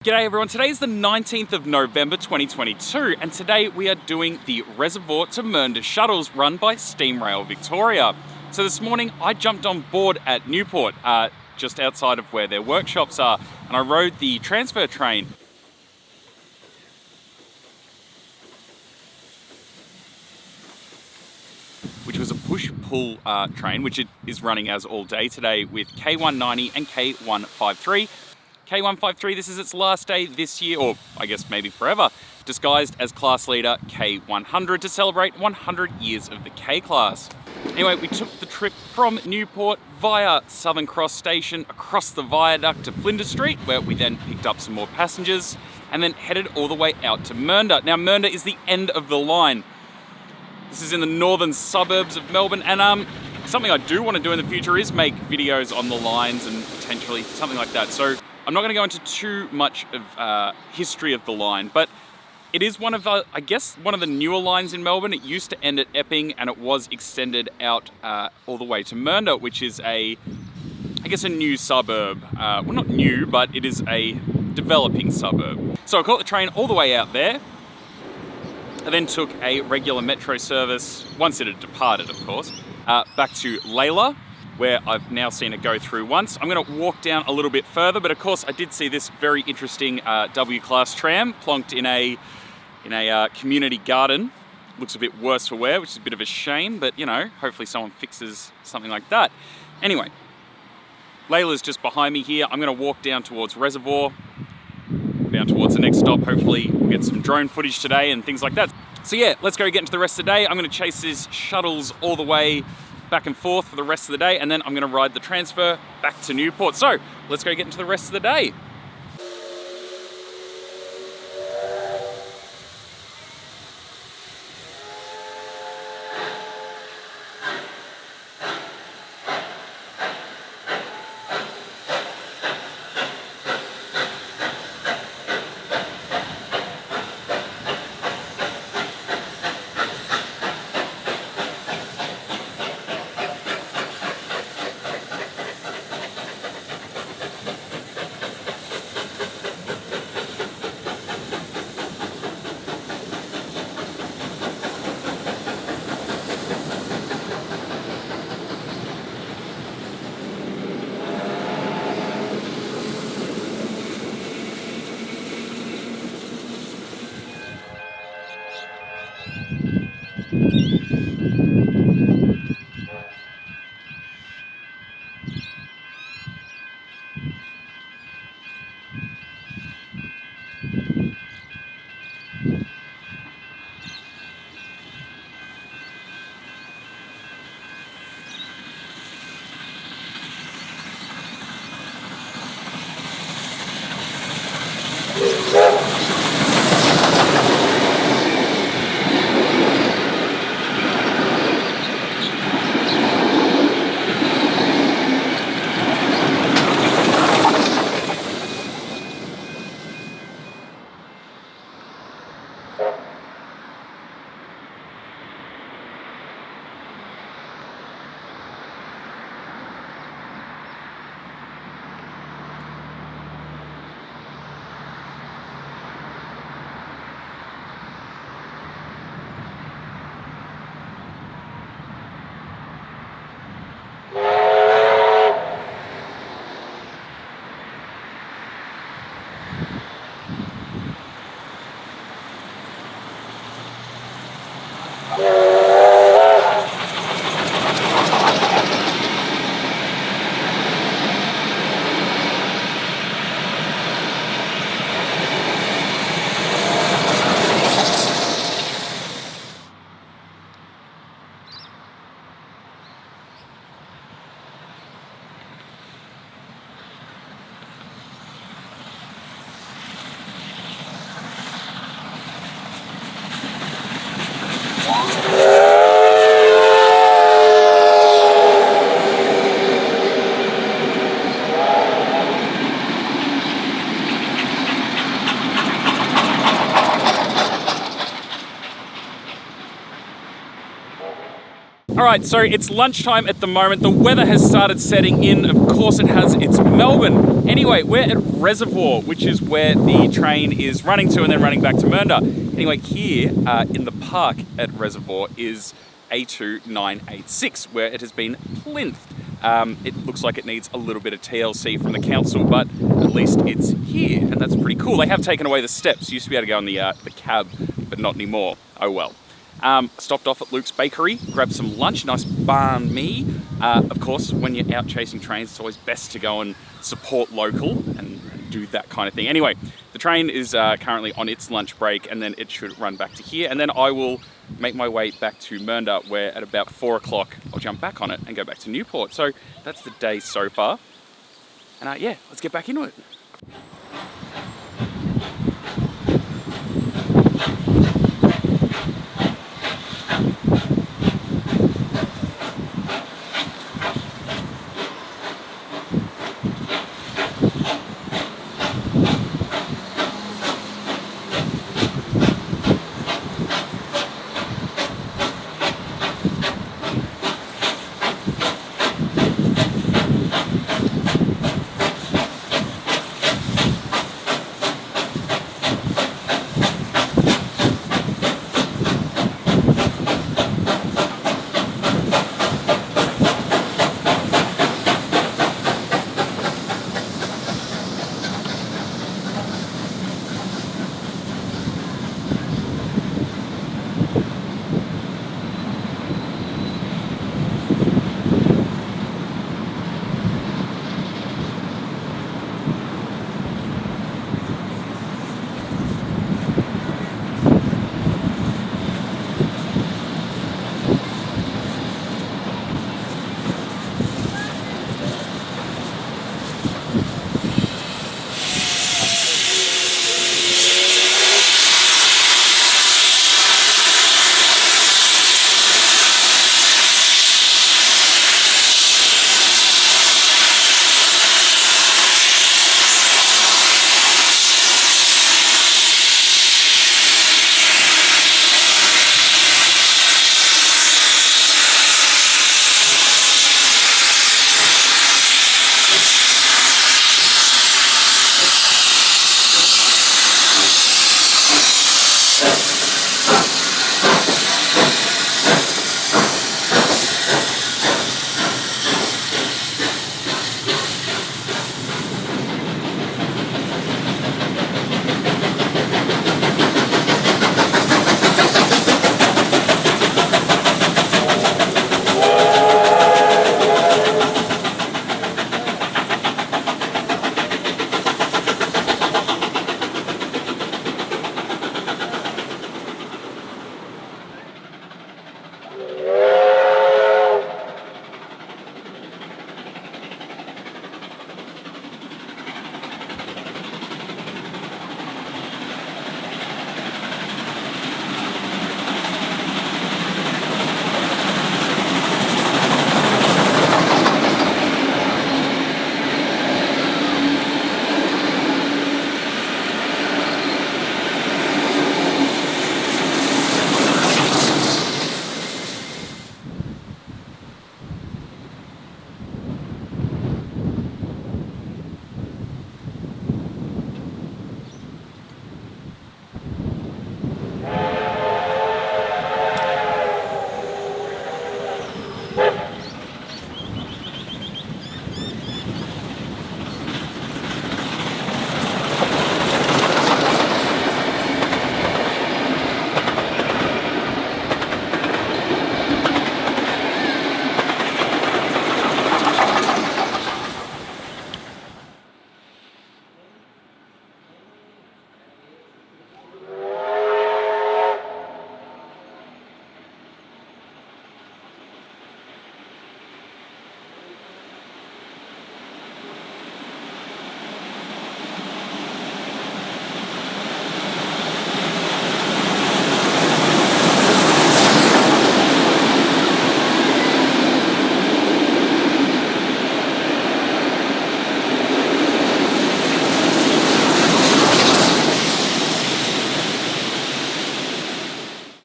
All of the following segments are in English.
G'day everyone, today is the 19th of November 2022 and today we are doing the Reservoir to Mernda shuttles run by Steamrail Victoria. So this morning I jumped on board at Newport, just outside of where their workshops are, and I rode the transfer train. Which was a push-pull train, which it is running as all day today with K190 and K153. K153, this is its last day this year, or I guess maybe forever, disguised as class leader K100 to celebrate 100 years of the K-Class. Anyway, we took the trip from Newport via Southern Cross Station, across the viaduct to Flinders Street, where we then picked up some more passengers, and then headed all the way out to Mernda. Now, Mernda is the end of the line. This is in the northern suburbs of Melbourne, and something I do want to do in the future is make videos on the lines and potentially something like that. So I'm not going to go into too much of history of the line, but it is one of the, I guess, one of the newer lines in Melbourne. It used to end at Epping and it was extended out all the way to Mernda, which is I guess a new suburb. Well, not new, but it is a developing suburb. So I caught the train all the way out there. I then took a regular metro service, once it had departed, of course, back to Layla, where I've now seen it go through once. I'm going to walk down a little bit further, but of course I did see this very interesting W-Class tram plonked in a community garden. Looks a bit worse for wear, which is a bit of a shame, but you know, hopefully someone fixes something like that. Anyway, Layla's just behind me here. I'm going to walk down towards Reservoir, down towards the next stop. Hopefully we'll get some drone footage today and things like that. So yeah, let's go get into the rest of the day. I'm going to chase these shuttles all the way back and forth for the rest of the day, and then I'm going to ride the transfer back to Newport. So let's go get into the rest of the day. Alright, so it's lunchtime at the moment. The weather has started setting in. Of course it has. It's Melbourne. Anyway, we're at Reservoir, which is where the train is running to and then running back to Mernda. Anyway, here in the park at Reservoir is A2986, where it has been plinth. It looks like it needs a little bit of TLC from the council, but at least it's here, and that's pretty cool. They have taken away the steps. You used to be able to go on the cab, but not anymore. Oh well. Stopped off at Luke's Bakery, grabbed some lunch, nice banh mi. Of course, when you're out chasing trains, it's always best to go and support local and do that kind of thing. Anyway, the train is currently on its lunch break, and then it should run back to here, and then I will make my way back to Mernda, where at about 4 o'clock I'll jump back on it and go back to Newport. So that's the day so far. And yeah, let's get back into it.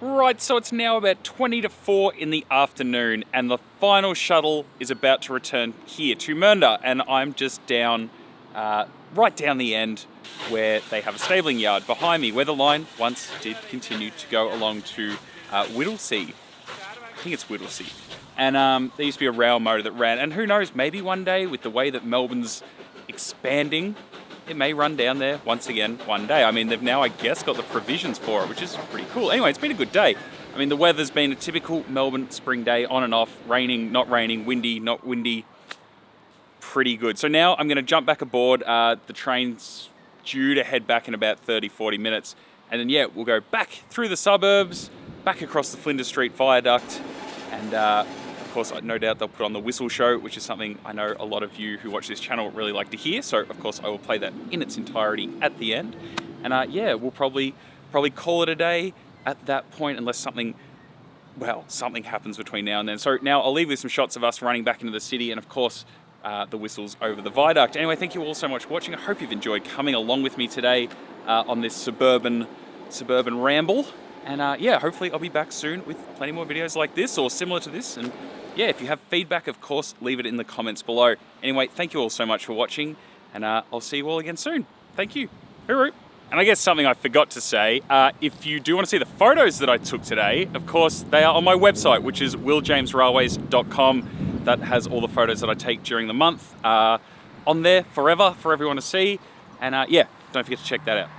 Right, so it's now about 20 to 4 in the afternoon, and the final shuttle is about to return here to Mernda, and I'm just down right down the end where they have a stabling yard behind me, where the line once did continue to go along to Whittlesea. I think it's Whittlesea. And there used to be a rail motor that ran, and who knows, maybe one day with the way that Melbourne's expanding, it may run down there once again one day. I mean, they've now, I guess, got the provisions for it, which is pretty cool. Anyway, it's been a good day. I mean, the weather's been a typical Melbourne spring day, on and off, raining, not raining, windy, not windy. Pretty good. So now I'm going to jump back aboard. The train's due to head back in about 30-40 minutes. And then, yeah, we'll go back through the suburbs, back across the Flinders Street Viaduct. And, of course, no doubt they'll put on the Whistle Show, which is something I know a lot of you who watch this channel really like to hear. So, of course, I will play that in its entirety at the end. And, yeah, we'll probably call it a day at that point, unless something happens between now and then. So now I'll leave with some shots of us running back into the city, and, of course, the whistles over the viaduct. Anyway, thank you all so much for watching. I hope you've enjoyed coming along with me today on this suburban ramble. And yeah, hopefully I'll be back soon with plenty more videos like this or similar to this. And yeah, if you have feedback, of course, leave it in the comments below. Anyway, thank you all so much for watching, and I'll see you all again soon. Thank you. Hooroo. And I guess something I forgot to say, if you do want to see the photos that I took today, of course, they are on my website, which is willjamesrailways.com. That has all the photos that I take during the month on there forever for everyone to see. And yeah, don't forget to check that out.